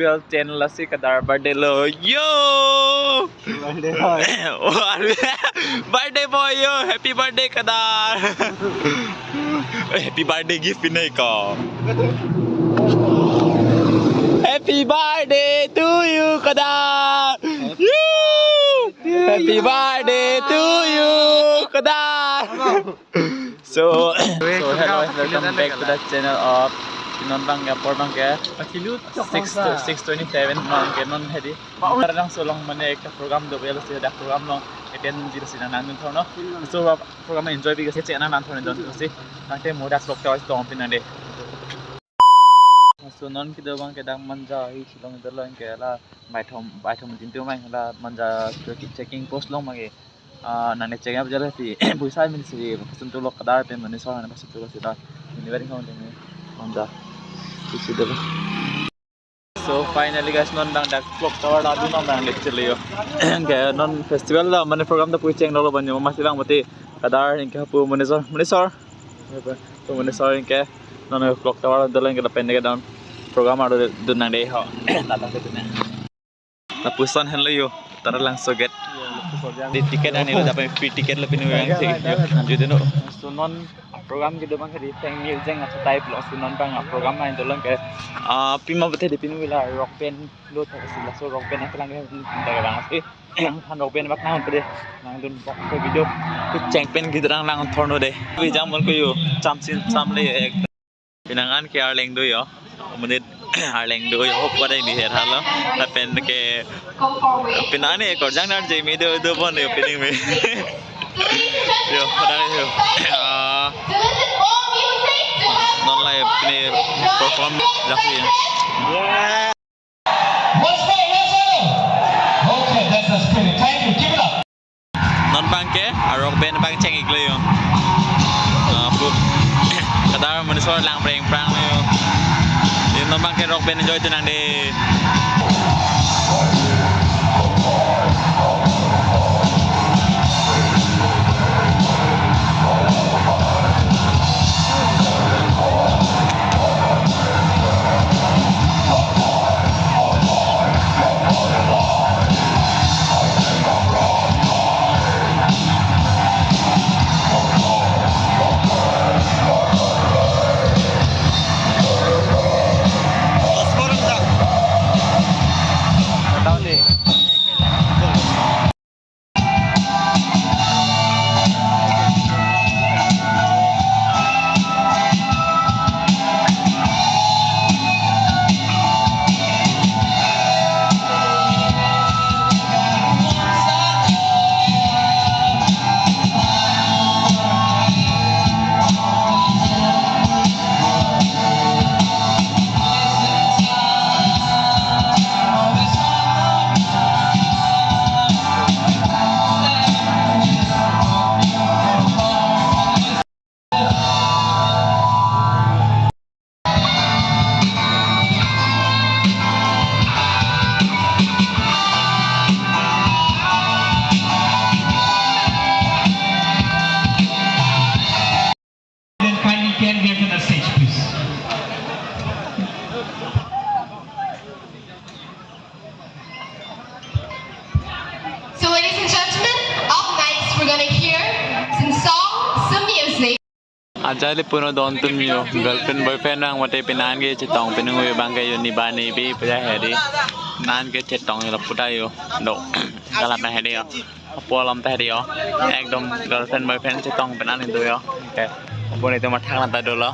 festival channel asi kadar birthday lo yo birthday boy birthday boy yo happy birthday kadar happy birthday gift pinay ko happy birthday to you kadar happy birthday to you kadar so hello welcome back to the channel of non bang ya por bang ya 627 non ke non hedi Taralangso long mane ekta program do bel se da program long eten jira sina nan nun thono so program enjoy bi ge chena nan thone don se ate moda slok ta to pin ande so non ki do bang ke dang manja hi silong do long ke la bai thom tin tu mang la manja checking post long mage nane chega bjala ti buisai min se sun to lok kadar pe mane so na pasu to sida ni very hon ni manja so finally guys non dang dak clock tower da non dang lecture liyo ke non festival la mane program da pui cheng lo ban ma silang mati kadar inke pu mane sor to mane sor inke non clock tower da lang ke pen ke down program ado dun nang dei ho ta ta ke na na pusan hen liyo Taralangso get di tiket ani lo dapat free tiket lebih nih yang sih lanjut dulu so non program gitu bang di teng music atau type lo so non bang program main tuh lang ke pima betul di pinu wilayah Rockban lo terus lah so Rockban aku lang ke dagang sih kan Rockban bak nang pede nang dun bok ke video ku cengpen gitu lang thorno deh wi jamon ku yo sam le pinangan ke arleng do yo menit arleng do yo hop pada ini her halo tapi ke pinane ko jang nar je me do bon yo pining me yo pada yo non lai pini perform lagi ya okay that's the spirit thank you keep it up non bangke Rockban bang ceng iklo yo kadar manisor lang prang yo yung non bangke Rockban enjoy tu nang de Ajali puno don tum yo girlfriend boyfriend nang mate pinan ge chitong pinung yo bang ge yo ni bani bi pya hedi nan ge chitong yo puta yo do kala pa hedi yo apolam ta hedi yo ekdom girlfriend boyfriend chitong pinan hindu yo ke bone to mathang la ta do lo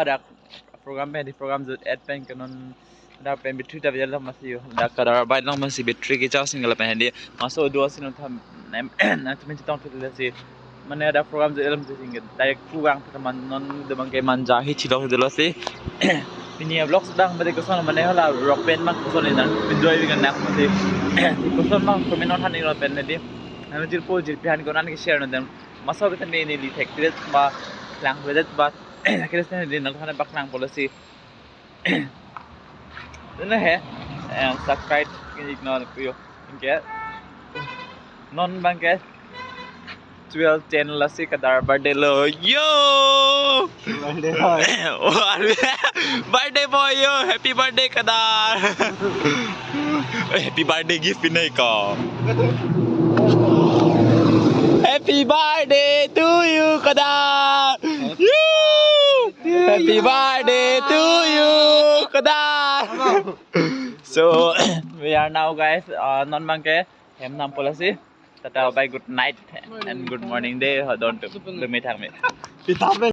dak program pe di program zut ad pen kanon da pen battery ta bejal masi da kadar bai long masi battery ki charging gala pen di maso do sin tham na tumen tong tu le si mane ada program zut elam sing direct pugang teman non de bang ke manja hi chilo de lo si ini vlog sedang bade ko son mane hala Rockban mak ko son ni nan enjoy dengan nak mati ko son mak ko menon han ni lo pen di na jil po jil pihan ko nan ki share no dem maso ke tan ni li tek ba lang bedet ba kira sen din nang hana baklang policy na he subscribe kin ignore ko yo inke non bang ke 12 channel asi kadar birthday lo yo birthday boy yo happy birthday kadar happy birthday gift pinai ka happy birthday to you kadar happy birthday to you kadar so we are now guys non bangke hem nam policy tata bye good night and good morning day don't me thang me